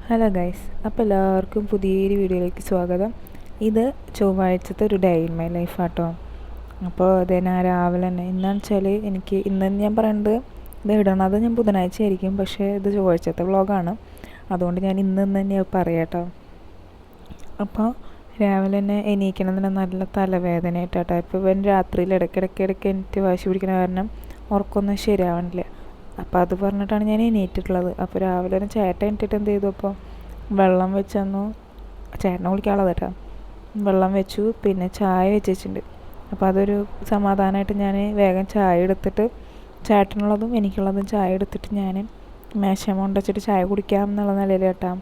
Hello guys, അപ്പോൾ എല്ലാവർക്കും പുതിയൊരു വീഡിയോയിലേക്ക് സ്വാഗതം. ഇത് ചൊവ്വാഴ്ചത്തെ ഒരു ഡേ ഇൻ മൈ ലൈഫ് ആട്ടോ. അപ്പോൾ അതേ ഞാൻ രാവിലെ തന്നെ ഇന്നാന്ന് വെച്ചാൽ ഇന്ന് ഞാൻ പറയുന്നത് ഇത് ഇടണത് ഞാൻ ബുധനാഴ്ച ആയിരിക്കും, പക്ഷേ ഇത് ചൊവ്വാഴ്ചത്തെ വ്ളോഗാണ്. അതുകൊണ്ട് ഞാൻ ഇന്ന് തന്നെ പറയാം കേട്ടോ. അപ്പോൾ രാവിലെ തന്നെ എണീക്കണതിന് നല്ല തലവേദന ആയിട്ടാട്ടോ. ഇപ്പോൾ ഇവൻ രാത്രിയിൽ ഇടയ്ക്കിടയ്ക്ക് എനിക്ക് വാശി പിടിക്കുന്ന കാരണം ഉറക്കമൊന്നും ശരിയാവണില്ല. അപ്പോൾ അത് പറഞ്ഞിട്ടാണ് ഞാൻ എണീറ്റിട്ടുള്ളത്. അപ്പോൾ രാവിലെ തന്നെ ചേട്ടൻ എണീറ്റിട്ട് എന്ത് ചെയ്തു, അപ്പോൾ വെള്ളം വെച്ചെന്നു ചേട്ടനെ കുളിക്കാനുള്ളത് കേട്ടോ. വെള്ളം വെച്ചു, പിന്നെ ചായ വെച്ചിട്ടുണ്ട്. അപ്പോൾ അതൊരു സമാധാനമായിട്ട് ഞാൻ വേഗം ചായ എടുത്തിട്ട് ചേട്ടനുള്ളതും എനിക്കുള്ളതും ചായ എടുത്തിട്ട് ഞാൻ മേശമ കൊണ്ട് വെച്ചിട്ട് ചായ കുടിക്കാം എന്നുള്ള നിലയിൽ കേട്ടോ.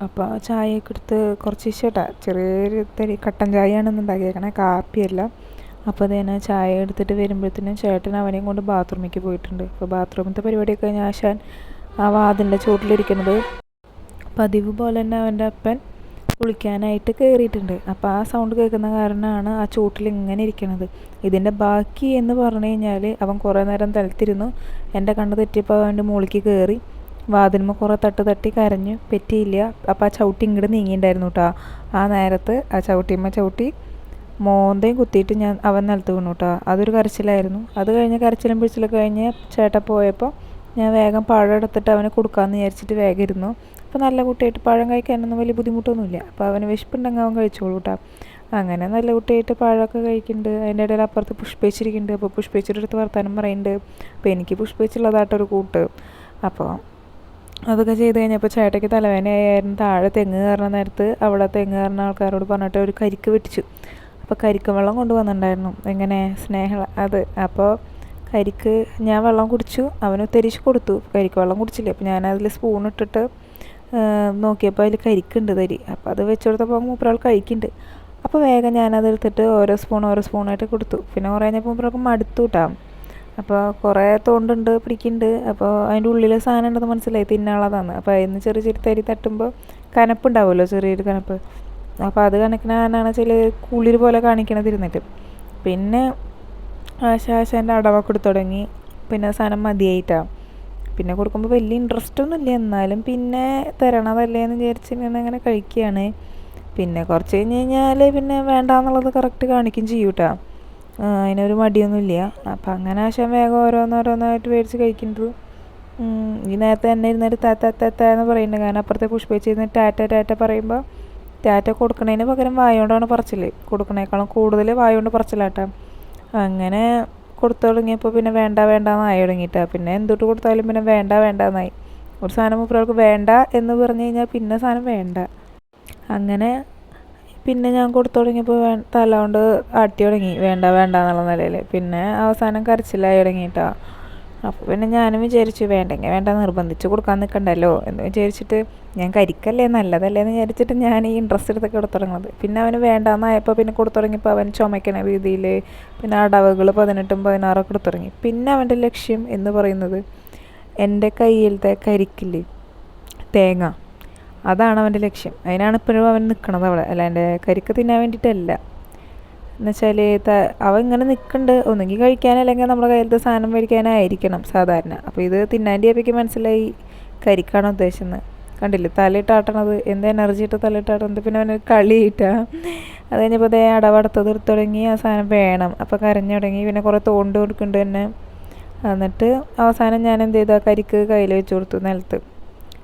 അപ്പോൾ ചായയൊക്കെ എടുത്ത് കുറച്ച് കേട്ടോ, ചെറിയൊരു കട്ടൻ ചായയാണ് ഉണ്ടാക്കിയേക്കണേ, കാപ്പിയല്ല. അപ്പോൾ അതേനെ ചായ എടുത്തിട്ട് വരുമ്പോഴത്തേനും ചേട്ടൻ അവനെയും കൊണ്ട് ബാത്റൂമിലേക്ക് പോയിട്ടുണ്ട്. അപ്പോൾ ബാത്റൂമിലത്തെ പരിപാടിയൊക്കെ കഴിഞ്ഞ് ആശാൻ ആ വാതിലിൻ്റെ ചുവട്ടിലിരിക്കുന്നത് പതിവ് പോലെ തന്നെ അവൻ്റെ അപ്പൻ കുളിക്കാനായിട്ട് കയറിയിട്ടുണ്ട്. അപ്പോൾ ആ സൗണ്ട് കേൾക്കുന്ന കാരണമാണ് ആ ചുവട്ടിൽ ഇങ്ങനെ ഇരിക്കുന്നത്. ഇതിൻ്റെ ബാക്കി എന്ന് പറഞ്ഞു കഴിഞ്ഞാൽ അവൻ കുറേ നേരം തലത്തിരുന്നു. എൻ്റെ കണ്ണ് തെറ്റിയപ്പോൾ അവൻ്റെ മുകളിലേക്ക് കയറി വാതിലുമ്പോൾ കുറേ തട്ടി കരഞ്ഞു, പറ്റിയില്ല. അപ്പോൾ ആ ചവിട്ടി ഇങ്ങോട്ട് നീങ്ങിയിട്ടുണ്ടായിരുന്നു കേട്ടോ. ആ നേരത്ത് ആ ചവിട്ടി മോന്തയും കുത്തിയിട്ട് അവൻ നിലത്ത് വീണു കേട്ടോ. അതൊരു കരച്ചിലായിരുന്നു. അത് കഴിഞ്ഞ് കരച്ചിലും പിടിച്ചിലൊക്കെ കഴിഞ്ഞ് ചേട്ടൻ പോയപ്പോൾ ഞാൻ വേഗം പഴം എടുത്തിട്ട് അവന് കൊടുക്കാമെന്ന് വിചാരിച്ചിട്ട് വേഗം ഇരുന്നു. അപ്പോൾ നല്ല കുട്ടിയായിട്ട് പഴം കഴിക്കാനൊന്നും വലിയ ബുദ്ധിമുട്ടൊന്നുമില്ല. അപ്പോൾ അവന് വിശപ്പുണ്ടെങ്കിൽ അവൻ കഴിച്ചോളൂ കേട്ടോ. അങ്ങനെ നല്ല കുട്ടിയായിട്ട് പഴമൊക്കെ കഴിക്കുന്നുണ്ട്. അതിൻ്റെ ഇടയിൽ അപ്പുറത്ത് പുഷ്പേച്ചിരിക്കുന്നുണ്ട്. അപ്പോൾ പുഷ്പേച്ചിയുടെ അടുത്ത് വർത്താനം പറയുന്നുണ്ട്. അപ്പോൾ എനിക്ക് പുഷ്പേച്ചുള്ളതായിട്ടൊരു കൂട്ട്. അപ്പോൾ അതൊക്കെ ചെയ്ത് കഴിഞ്ഞപ്പോൾ ചേട്ടയ്ക്ക് തലവേദനയായിരുന്നു. താഴെ തെങ്ങ് കയറുന്ന നേരത്ത് അവിടെ തെങ്ങ് കയറുന്ന ആൾക്കാരോട് പറഞ്ഞിട്ട് ഒരു കരിക്ക് വെട്ടിച്ചു. അപ്പോൾ കരിക്ക് വെള്ളം കൊണ്ടുവന്നിട്ടുണ്ടായിരുന്നു, എങ്ങനെ അത്. അപ്പോൾ കരിക്ക് ഞാൻ വെള്ളം കുടിച്ചു, അവന് ഉത്തരിച്ച് കൊടുത്തു. കരിക്ക് വെള്ളം കുടിച്ചില്ല. അപ്പോൾ ഞാനതിൽ സ്പൂൺ ഇട്ടിട്ട് നോക്കിയപ്പോൾ അതിൽ കരിക്കുണ്ട് തരി. അപ്പോൾ അത് വെച്ച് കൊടുത്തപ്പോൾ മൂപ്പരാൾ കഴിക്കുന്നുണ്ട്. അപ്പോൾ വേഗം ഞാനതെടുത്തിട്ട് ഓരോ സ്പൂണായിട്ട് കൊടുത്തു. പിന്നെ കുറേ കഴിഞ്ഞപ്പോൾ മൂപ്പരാൾക്ക് മടുത്തു കേട്ടോ. അപ്പോൾ കുറേ തോണ്ടുണ്ട്, പിടിക്കുന്നുണ്ട്. അപ്പോൾ അതിൻ്റെ ഉള്ളിൽ സാധനം ഉണ്ടെന്ന് മനസ്സിലായി, തിന്നാനുള്ളതാണ്. അപ്പോൾ അതിന് ചെറിയ തരി തട്ടുമ്പോൾ കനപ്പുണ്ടാവുമല്ലോ, ചെറിയൊരു കനപ്പ്. അപ്പോൾ അത് കണക്കിനാണ് ചില കുളിർ പോലെ കാണിക്കണതിരുന്നിട്ട്. പിന്നെ ആശാൻ്റെ അടവൊക്കെ എടുത്തു തുടങ്ങി. പിന്നെ സാധനം മതിയായിട്ടാണ്. പിന്നെ കൊടുക്കുമ്പോൾ വലിയ ഇൻട്രസ്റ്റ് ഒന്നും ഇല്ല, എന്നാലും പിന്നെ തരണതല്ലേ എന്ന് വിചാരിച്ച് ഞാൻ അങ്ങനെ കഴിക്കുകയാണ്. പിന്നെ കുറച്ച് കഴിഞ്ഞ് കഴിഞ്ഞാൽ പിന്നെ വേണ്ടാന്നുള്ളത് കറക്റ്റ് കാണിക്കും ചെയ്യും കേട്ടോ. അതിനൊരു മടിയൊന്നുമില്ല. അപ്പം അങ്ങനെ ആശാൻ വേഗം ഓരോന്നോരോന്നായിട്ട് മേടിച്ച് കഴിക്കുന്നത്. ഈ നേരത്തെ തന്നെ ഇരുന്നിട്ട് താത്ത എന്ന് പറയുന്നുണ്ട്. കാരണം അപ്പുറത്തെ പുഷ്പിച്ചിരുന്ന് ടാറ്റ പറയുമ്പോൾ ടാറ്റ കൊടുക്കണതിന് പകരം വായോണ്ടാണ് പറച്ചിൽ, കൊടുക്കണേക്കാളും കൂടുതൽ വായോണ്ട് പറച്ചിലാട്ടോ. അങ്ങനെ കൊടുത്തു തുടങ്ങിയപ്പോൾ പിന്നെ വേണ്ടാന്നായി തുടങ്ങിയിട്ടാ. പിന്നെ എന്തൊട്ട് കൊടുത്താലും പിന്നെ വേണ്ടാന്നായി. ഒരു സാധനം മൂപ്പരാൾക്ക് വേണ്ട എന്ന് പറഞ്ഞു കഴിഞ്ഞാൽ പിന്നെ സാധനം വേണ്ട. അങ്ങനെ പിന്നെ ഞാൻ കൊടുത്തു തുടങ്ങിയപ്പോൾ തല കൊണ്ട് ആട്ടി തുടങ്ങി, വേണ്ടെന്നുള്ള നിലയിൽ. പിന്നെ അവസാനം കരച്ചിലായി തുടങ്ങിയിട്ടാ. അപ്പോൾ പിന്നെ ഞാനും വിചാരിച്ചു വേണ്ട നിർബന്ധിച്ച് കൊടുക്കാൻ നിൽക്കണ്ടല്ലോ എന്ന് വിചാരിച്ചിട്ട്, ഞാൻ കരിക്കല്ലേ നല്ലതല്ലേ എന്ന് വിചാരിച്ചിട്ട് ഞാൻ ഈ ഇൻട്രസ്റ്റ് എടുത്തൊക്കെ കൊടുത്തു തുടങ്ങുന്നത്. പിന്നെ അവന് വേണ്ടാന്നായപ്പോൾ പിന്നെ കൊടുത്തു തുടങ്ങിയപ്പോൾ അവൻ ചുമയ്ക്കണ രീതിയിൽ പിന്നെ അടവുകൾ 18ഉം 16 കൊടുത്തു തുടങ്ങി. പിന്നെ അവൻ്റെ ലക്ഷ്യം എന്ന് പറയുന്നത് എൻ്റെ കയ്യിലത്തെ കരിക്കില്ലേ, തേങ്ങ, അതാണ് അവൻ്റെ ലക്ഷ്യം. അതിനാണ് ഇപ്പോഴും അവൻ നിൽക്കണത് അവിടെ. അല്ല, എൻ്റെ കരിക്ക് തിന്നാൻ വേണ്ടിയിട്ടല്ല. എന്നുവെച്ചാൽ അവൻ ഇങ്ങനെ നിൽക്കുന്നുണ്ട്, ഒന്നെങ്കിൽ കഴിക്കാനല്ലെങ്കിൽ നമ്മുടെ കയ്യിലത്തെ സാധനം മേടിക്കാനായിരിക്കണം സാധാരണ. അപ്പോൾ ഇത് തിന്നാൻ്റെ അപ്പയ്ക്ക് മനസ്സിലായി കരിക്കാണ് ഉദ്ദേശിക്കുന്നത്. കണ്ടില്ലേ തലയിട്ടാട്ടണത്, എന്ത് എനർജി ഇട്ട് തലയിട്ടാട്ടണത്. പിന്നെ അവനൊരു കളിയിട്ടാണ്. അത് കഴിഞ്ഞപ്പോൾ അതേ അടവടത്തത് എടുത്ത് തുടങ്ങി. ആ സാധനം വേണം. അപ്പോൾ കരഞ്ഞു തുടങ്ങി. പിന്നെ കുറേ തോണ്ട് കൊടുക്കുന്നുണ്ട് തന്നെ. എന്നിട്ട് അവസാനം ഞാൻ എന്ത് ചെയ്തു, ആ കരിക്ക് കയ്യിൽ വെച്ച് കൊടുത്തു നിലത്ത്.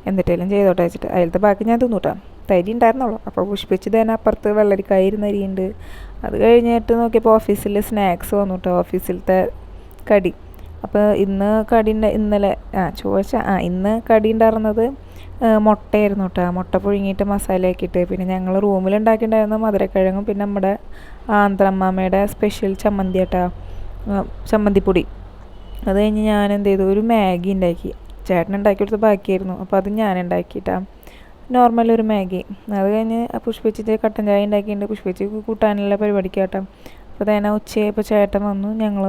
എന്നിട്ടെല്ലാം ചെയ്തോട്ടെ വെച്ചിട്ട് അതിലത്തെ ബാക്കി ഞാൻ തിന്നൂട്ടാ. തരി ഉണ്ടായിരുന്നുള്ളൂ. അപ്പോൾ പുഷ്പിച്ച് തന്നെ അപ്പുറത്ത് വെള്ളരിക്കായി ഇരുന്നരിയുണ്ട്. അത് കഴിഞ്ഞിട്ട് നോക്കിയപ്പോൾ ഓഫീസിൽ സ്നാക്സ് വന്നു കേട്ടോ, ഓഫീസിലത്തെ കടി. അപ്പോൾ ഇന്ന് ഇന്ന് കടി ഉണ്ടായിരുന്നത് മുട്ടയായിരുന്നു കേട്ടോ. മുട്ട പുഴുങ്ങിയിട്ട് മസാലയാക്കിയിട്ട്. പിന്നെ ഞങ്ങൾ റൂമിലുണ്ടാക്കിയിട്ടുണ്ടായിരുന്ന മധുരക്കിഴങ്ങും പിന്നെ നമ്മുടെ ആന്ധ്രമ്മയുടെ സ്പെഷ്യൽ ചമ്മന്തി കേട്ടോ, ചമ്മന്തിപ്പൊടി. അത് കഴിഞ്ഞ് ഞാൻ എന്ത് ചെയ്തു, ഒരു മാഗി ഉണ്ടാക്കി. ചേട്ടൻ ഉണ്ടാക്കി കൊടുത്ത് ബാക്കിയായിരുന്നു. അപ്പോൾ അത് ഞാൻ ഉണ്ടാക്കിയിട്ടാണ്, നോർമൽ ഒരു മാഗി. അത് കഴിഞ്ഞ് പുഷ്പിച്ചിട്ട് കട്ടൻ ചായ ഉണ്ടാക്കിയിട്ടുണ്ട്. പുഷ്പിച്ച് കൂട്ടാനുള്ള പരിപാടിക്ക് കേട്ടോ. അപ്പോൾ തന്നെ ഉച്ചയായപ്പോൾ ചേട്ടൻ വന്നു. ഞങ്ങൾ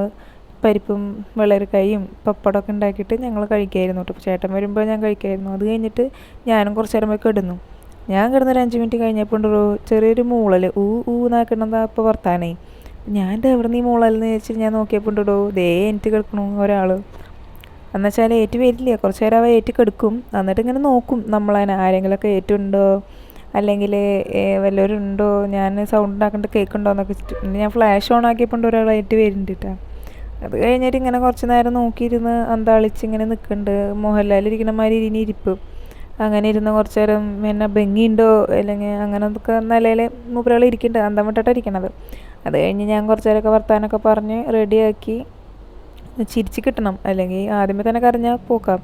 പരിപ്പും വെള്ളരിക്കായും പപ്പടമൊക്കെ ഉണ്ടാക്കിയിട്ട് ഞങ്ങൾ കഴിക്കായിരുന്നു കേട്ടോ. അപ്പോൾ ചേട്ടൻ വരുമ്പോൾ ഞാൻ കഴിക്കായിരുന്നു. അത് കഴിഞ്ഞിട്ട് ഞാനും കുറച്ച് നേരം പോയി കിടന്നു. ഞാൻ കിടന്നൊരു 5 മിനിറ്റ് കഴിഞ്ഞപ്പോൾ ഉണ്ടൊരു ചെറിയൊരു മൂളൽ നാക്കണതാ അപ്പോൾ വർത്താനേ. ഞാൻ എവിടെ നിന്ന് ഈ മൂളലെന്ന് ചോദിച്ചിട്ട് ഞാൻ നോക്കിയപ്പോൾ ഉണ്ടോ ദേ എനിക്ക് കിടക്കണു ഒരാൾ. എന്നുവെച്ചാൽ ഏറ്റ് വരില്ല, കുറച്ച് നേരം അവ ഏറ്റ് കെടുക്കും. എന്നിട്ട് ഇങ്ങനെ നോക്കും നമ്മളതിനെ ആരെങ്കിലുമൊക്കെ ഏറ്റുണ്ടോ അല്ലെങ്കിൽ വല്ലവരും ഉണ്ടോ, ഞാൻ സൗണ്ട് ഉണ്ടാക്കേണ്ട കേൾക്കുന്നുണ്ടോ എന്നൊക്കെ വെച്ചിട്ട് ഞാൻ ഫ്ലാഷ് ഓൺ ആക്കിയപ്പോൾ ഒരാൾ ഏറ്റ് വരുന്നുണ്ട് കേട്ടോ. അത് കഴിഞ്ഞിട്ട് ഇങ്ങനെ കുറച്ച് നേരം നോക്കിയിരുന്ന് അന്താളിച്ച് ഇങ്ങനെ നിൽക്കുന്നുണ്ട്. മോഹൻലാലിരിക്കുന്ന മാതിരി ഇരിപ്പ്. അങ്ങനെ ഇരുന്ന് കുറച്ച് നേരം പിന്നെ ഭംഗിയുണ്ടോ അല്ലെങ്കിൽ അങ്ങനത്തെ നിലയിൽ മൂപ്പരാൾ ഇരിക്കുന്നുണ്ട്, അന്തം വിട്ടിട്ടാണ് ഇരിക്കണത്. അത് കഴിഞ്ഞ് ഞാൻ കുറച്ച് നേരമൊക്കെ വർത്താനമൊക്കെ പറഞ്ഞ് റെഡിയാക്കി. ചിരിച്ച് കിട്ടണം, അല്ലെങ്കിൽ ആദ്യമേ തന്നെ കരഞ്ഞാൽ പോക്കാം.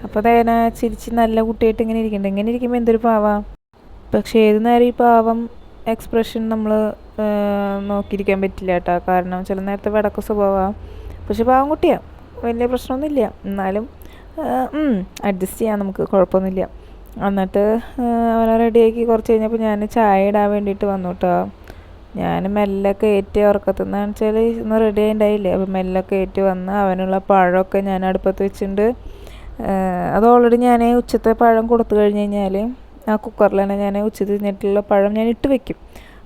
അപ്പോൾ അതേനെ ചിരിച്ച് നല്ല കുട്ടിയായിട്ട് ഇങ്ങനെ ഇരിക്കുന്നുണ്ട്. ഇങ്ങനെ ഇരിക്കുമ്പോൾ എന്തൊരു പാവാ. പക്ഷേ ഏത് നേരം ഈ പാവം എക്സ്പ്രഷൻ നമ്മൾ നോക്കിയിരിക്കാൻ പറ്റില്ല കേട്ടോ. കാരണം ചില നേരത്തെ വടക്ക് സ്വഭാവമാണ്. പക്ഷെ പാവം കുട്ടിയാണ്, വലിയ പ്രശ്നമൊന്നുമില്ല. എന്നാലും അഡ്ജസ്റ്റ് ചെയ്യാം, നമുക്ക് കുഴപ്പമൊന്നുമില്ല. എന്നിട്ട് അവനെ റെഡിയാക്കി കുറച്ച് കഴിഞ്ഞപ്പോൾ ഞാൻ ചായ ഇടാൻ വേണ്ടിയിട്ട് വന്നു കേട്ടോ. ഞാൻ മെല്ലെ കയറ്റി ഉറക്കത്തുനിന്ന് വെച്ചാൽ ഇന്ന് റെഡി ആയിട്ടുണ്ടായില്ലേ. അപ്പോൾ മെല്ലെ കയറ്റി വന്ന് അവനുള്ള പഴമൊക്കെ ഞാൻ അടുപ്പത്ത് വെച്ചിട്ടുണ്ട്. അത് ഓൾറെഡി ഞാൻ ഉച്ചത്തെ പഴം കൊടുത്തു കഴിഞ്ഞ് കഴിഞ്ഞാൽ ആ കുക്കറിൽ തന്നെ ഞാൻ ഉച്ചത്തിൽ തിന്നിട്ടുള്ള പഴം ഞാൻ ഇട്ട് വെക്കും.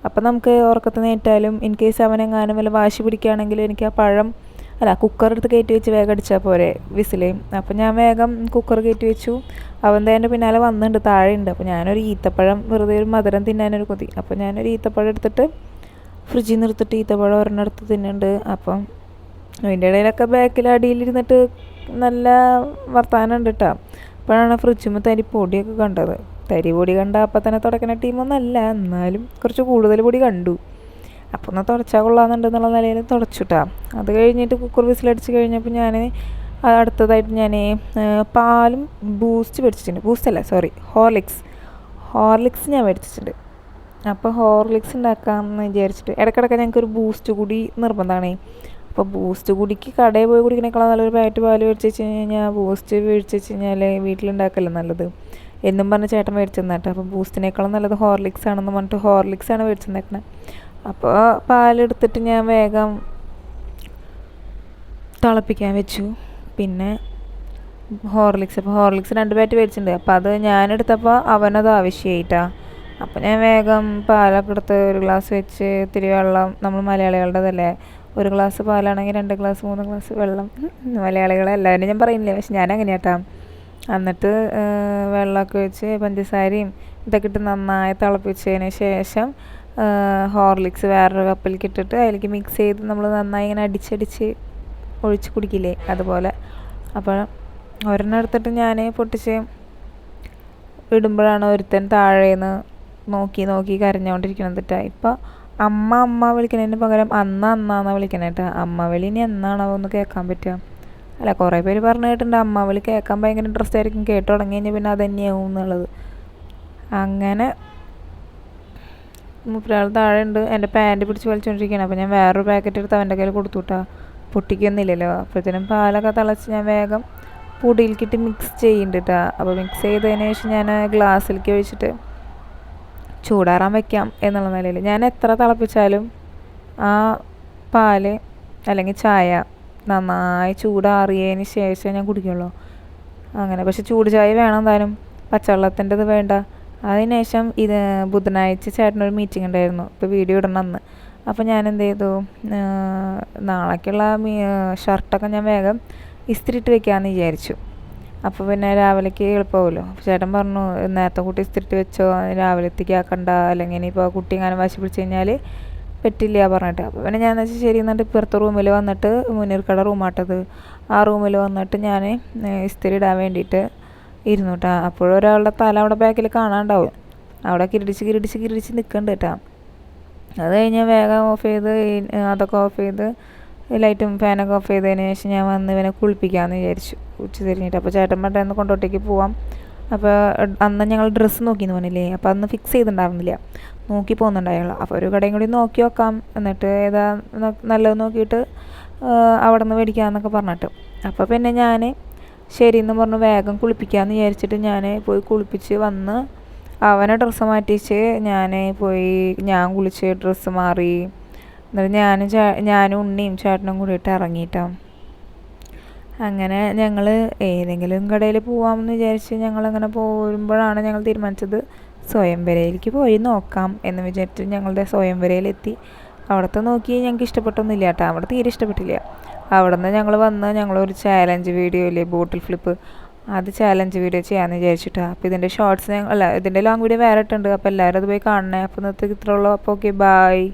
അപ്പം നമുക്ക് ഉറക്കത്തിൽ നേറ്റാലും ഇൻ കേസ് അവനെങ്ങാനും വല്ല വാശി പിടിക്കുകയാണെങ്കിൽ എനിക്ക് ആ പഴം കുക്കറെടുത്ത് കയറ്റി വെച്ച് വേഗം അടിച്ചാൽ പോരെ വിസിലേയും. അപ്പം ഞാൻ വേഗം കുക്കർ കയറ്റി വെച്ചു. അവൻ എൻ്റെ പിന്നാലെ വന്നിട്ടുണ്ട്, താഴെയുണ്ട്. അപ്പോൾ ഞാനൊരു ഈത്തപ്പഴം വെറുതെ ഒരു മധുരം തിന്നാനൊരു കൊതി. അപ്പോൾ ഞാനൊരു ഈത്തപ്പഴം എടുത്തിട്ട് ഫ്രിഡ്ജിൽ നിന്ന് എടുത്തിട്ട് ഈത്തപ്പഴം ഒരെണ്ണം എടുത്ത് തിന്നുന്നുണ്ട്. അപ്പം അതിൻ്റെ ഇടയിലൊക്കെ ബാക്കിൽ അടിയിലിരുന്നിട്ട് നല്ല വർത്താനം ഉണ്ട് കേട്ടോ. അപ്പോഴാണ് ഫ്രിഡ്ജിൽ തരിപ്പൊടിയൊക്കെ കണ്ടത്. തരിപൊടി കണ്ട അപ്പം തന്നെ തുടക്കുന്ന ടീമൊന്നല്ല, എന്നാലും കുറച്ച് കൂടുതൽ പൊടി കണ്ടു. അപ്പോൾ ഒന്ന് തുടച്ചാൽ കൊള്ളാമെന്നുണ്ടെന്നുള്ള നിലയിൽ തുടച്ചുട്ടാ. അത് കഴിഞ്ഞിട്ട് കുക്കർ വിസിലടിച്ച് കഴിഞ്ഞപ്പോൾ ഞാൻ അടുത്തതായിട്ട് ഞാൻ പാലും ബൂസ്റ്റ് മേടിച്ചിട്ടുണ്ട്. ബൂസ്റ്റല്ല, സോറി, ഹോർലിക്സ് ഞാൻ മേടിച്ചിട്ടുണ്ട്. അപ്പോൾ ഹോർലിക്സ് ഉണ്ടാക്കാമെന്ന് വിചാരിച്ചിട്ട് ഇടയ്ക്കിടയ്ക്ക് ഞങ്ങൾക്കൊരു ബൂസ്റ്റ് കൂടി നിർബന്ധമാണ്. അപ്പോൾ ബൂസ്റ്റ് കുടിക്ക് കടയിൽ പോയി കുടിക്കണേക്കാളും നല്ലൊരു പാക്കറ്റ് പാൽ മേടിച്ച് വെച്ച് കഴിഞ്ഞാൽ ബൂസ്റ്റ് മേടിച്ച് വെച്ച് കഴിഞ്ഞാൽ വീട്ടിലുണ്ടാക്കല്ലേ നല്ലത് എന്നും പറഞ്ഞ് ചേട്ടൻ മേടിച്ചു തന്നിട്ട്. അപ്പോൾ ബൂസ്റ്റിനേക്കാളും നല്ലത് ഹോർലിക്സ് ആണെന്ന് പറഞ്ഞിട്ട് ഹോർലിക്സാണ് മേടിച്ചു തന്നേക്കണത്. അപ്പോൾ പാലെടുത്തിട്ട് ഞാൻ വേഗം തിളപ്പിക്കാൻ വെച്ചു. പിന്നെ അപ്പോൾ ഹോർലിക്സ് 2 പാക്കറ്റ് മേടിച്ചിട്ടുണ്ട്. അപ്പോൾ അത് ഞാനെടുത്തപ്പോൾ അവനത് ആവശ്യമായിട്ടാണ്. അപ്പോൾ ഞാൻ വേഗം പാലൊക്കെ എടുത്ത് ഒരു ഗ്ലാസ് വെച്ച് ഇത്തിരി വെള്ളം, നമ്മൾ മലയാളികളുടേതല്ലേ, 1 ഗ്ലാസ് പാലാണെങ്കിൽ 2 ഗ്ലാസ് 3 ഗ്ലാസ് വെള്ളം. മലയാളികളെല്ലാവരും ഞാൻ പറയുന്നില്ല, പക്ഷെ ഞാൻ അങ്ങനെയാട്ടാ. എന്നിട്ട് വെള്ളമൊക്കെ വെച്ച് പഞ്ചസാരയും ഇതൊക്കെ ഇട്ട് നന്നായി തിളപ്പിച്ചതിന് ശേഷം ഹോർലിക്സ് വേറൊരു കപ്പിലേക്ക് ഇട്ടിട്ട് അതിലേക്ക് മിക്സ് ചെയ്ത് നമ്മൾ നന്നായി ഇങ്ങനെ അടിച്ചടിച്ച് ഒഴിച്ച് കുടിക്കില്ലേ, അതുപോലെ. അപ്പോൾ ഒരെണ്ണം എടുത്തിട്ട് ഞാൻ പൊട്ടിച്ച് ഇടുമ്പോഴാണ് ഒരുത്തൻ താഴേന്ന് നോക്കി കരഞ്ഞുകൊണ്ടിരിക്കുന്നത് കേട്ടോ. ഇപ്പോൾ അമ്മ വിളിക്കുന്നതിന് പകരം അന്നാന്നാണ് വിളിക്കണേ കേട്ടോ. അമ്മ വിളി ഇനി എന്നാണോ ഒന്ന് കേൾക്കാൻ പറ്റുക. അല്ല, കുറേ പേര് പറഞ്ഞു കേട്ടിട്ടുണ്ട് അമ്മ വിളി കേൾക്കാൻ ഭയങ്കര ഇൻട്രസ്റ്റ് ആയിരിക്കും, കേട്ട് തുടങ്ങി കഴിഞ്ഞാൽ പിന്നെ അത് തന്നെയാവും എന്നുള്ളത്. അങ്ങനെ മൂപ്പരാൾ താഴെ ഉണ്ട്, എൻ്റെ പാൻറ്റ് പിടിച്ച് വലിച്ചുകൊണ്ടിരിക്കുകയാണ്. അപ്പോൾ ഞാൻ വേറൊരു പാക്കറ്റ് എടുത്ത് അവൻ്റെ കയ്യിൽ കൊടുത്തു വിട്ടാ, പൊട്ടിക്കൊന്നുമില്ലല്ലോ. അപ്പോഴത്തേനും പാലൊക്കെ തിളച്ച് ഞാൻ വേഗം പൊടിയിലേക്കിട്ട് മിക്സ് ചെയ്യുന്നുണ്ട് കേട്ടോ. അപ്പോൾ മിക്സ് ചെയ്തതിന് ശേഷം ഞാൻ ഗ്ലാസ്സിലേക്ക് ഒഴിച്ചിട്ട് ചൂടാറാൻ വെക്കാം എന്നുള്ള നിലയിൽ ഞാൻ എത്ര തിളപ്പിച്ചാലും ആ പാല് അല്ലെങ്കിൽ ചായ നന്നായി ചൂടാറിയതിന് ശേഷം ഞാൻ കുടിക്കുള്ളൂ. അങ്ങനെ, പക്ഷെ ചൂട് ചായ വേണം എന്തായാലും, പച്ചവെള്ളത്തിൻ്റെത് വേണ്ട. അതിനുശേഷം ബുധനാഴ്ച ചേട്ടനൊരു മീറ്റിംഗ് ഉണ്ടായിരുന്നു, ഇപ്പോൾ വീഡിയോ ഇടണം അന്ന്. അപ്പോൾ ഞാൻ എന്ത് ചെയ്തു, നാളേക്കുള്ള ഷർട്ടൊക്കെ ഞാൻ വേഗം ഇസ്തിരി ഇട്ട് വെക്കാമെന്ന് വിചാരിച്ചു. അപ്പോൾ പിന്നെ രാവിലേക്ക് എളുപ്പമാവുമല്ലോ. അപ്പോൾ ചേട്ടൻ പറഞ്ഞു നേരത്തെ കുട്ടി ഇസ്തിരി ഇട്ട് വെച്ചോ, രാവിലത്തേക്ക് ആക്കണ്ട, അല്ലെങ്കിൽ ഇനിയിപ്പോൾ കുട്ടി എങ്ങാനും വാശി പിടിച്ച് കഴിഞ്ഞാൽ പറ്റില്ല പറഞ്ഞിട്ട്. അപ്പോൾ പിന്നെ ഞാൻ വെച്ചാൽ ശരി എന്നിട്ട് ഇപ്പുറത്തെ റൂമിൽ വന്നിട്ട്, മുനീർക്കട റൂമാട്ടത്, ആ റൂമിൽ വന്നിട്ട് ഞാൻ ഇസ്തിരി ഇടാൻ വേണ്ടിയിട്ട് ഇരുന്നു കേട്ടോ. അപ്പോഴൊരാളുടെ തല അവിടെ ബാക്കിൽ കാണാണ്ടാവും, അവിടെ കിരിടിച്ച് നിൽക്കുന്നുണ്ട് കേട്ടോ. അത് കഴിഞ്ഞ് വേഗം ഓഫ് ചെയ്ത് അതൊക്കെ ഓഫ് ചെയ്ത് ലൈറ്റും ഫാനൊക്കെ ഓഫ് ചെയ്തതിന് ശേഷം ഞാൻ വന്ന് ഇവനെ കുളിപ്പിക്കാമെന്ന് വിചാരിച്ചു ഉച്ച തിരിഞ്ഞിട്ട്. അപ്പോൾ ചേട്ടൻ പറഞ്ഞിട്ട് കൊണ്ടോട്ടേക്ക് പോവാം. അപ്പോൾ അന്ന് ഞങ്ങൾ ഡ്രസ്സ് നോക്കിയെന്ന് പറഞ്ഞില്ലേ, അപ്പോൾ അന്ന് ഫിക്സ് ചെയ്തിട്ടുണ്ടായിരുന്നില്ല, നോക്കി പോകുന്നുണ്ടായുള്ളൂ. അപ്പോൾ ഒരു കടയും കൂടി നോക്കി നോക്കാം, എന്നിട്ട് ഏതാ നല്ലത് നോക്കിയിട്ട് അവിടെ നിന്ന് മേടിക്കാമെന്നൊക്കെ പറഞ്ഞിട്ട്. അപ്പോൾ പിന്നെ ഞാൻ ശരിയെന്ന് പറഞ്ഞു വേഗം കുളിപ്പിക്കാമെന്ന് വിചാരിച്ചിട്ട് ഞാൻ പോയി കുളിപ്പിച്ച് വന്ന് അവനെ ഡ്രസ്സ് മാറ്റിച്ച് ഞാൻ കുളിച്ച് ഡ്രസ്സ് മാറി. എന്നിട്ട് ഞാനും ഉണ്ണിയും ചേട്ടനും കൂടിയിട്ട് ഇറങ്ങിയിട്ടാണ്. അങ്ങനെ ഞങ്ങൾ ഏതെങ്കിലും കടയിൽ പോകാമെന്ന് വിചാരിച്ച് ഞങ്ങളങ്ങനെ പോരുമ്പോഴാണ് ഞങ്ങൾ തീരുമാനിച്ചത് സ്വയംവരയിലേക്ക് പോയി നോക്കാം എന്ന് വിചാരിച്ച് ഞങ്ങളുടെ സ്വയംവരയിലെത്തി. അവിടുത്തെ നോക്കി ഞങ്ങൾക്ക് ഇഷ്ടപ്പെട്ടൊന്നുമില്ല കേട്ടോ, അവിടെ തീരെ ഇഷ്ടപ്പെട്ടില്ല. അവിടെ നിന്ന് ഞങ്ങൾ വന്ന് ഞങ്ങളൊരു ചാലഞ്ച് വീഡിയോ ഇല്ലേ, ബോട്ടിൽ ഫ്ലിപ്പ്, അത് ചാലഞ്ച് വീഡിയോ ചെയ്യാമെന്ന് വിചാരിച്ചിട്ടാണ്. അപ്പോൾ ഇതിൻ്റെ ഷോർട്സ് ഇതിൻ്റെ ലോങ് വീഡിയോ വേറെ ഇട്ടുണ്ട്. അപ്പോൾ എല്ലാവരും അത് പോയി കാണണേ. അപ്പോൾ ഇന്നത്തെ ഇത്രയുള്ളൂ. അപ്പോൾ ഓക്കെ, ബായ്.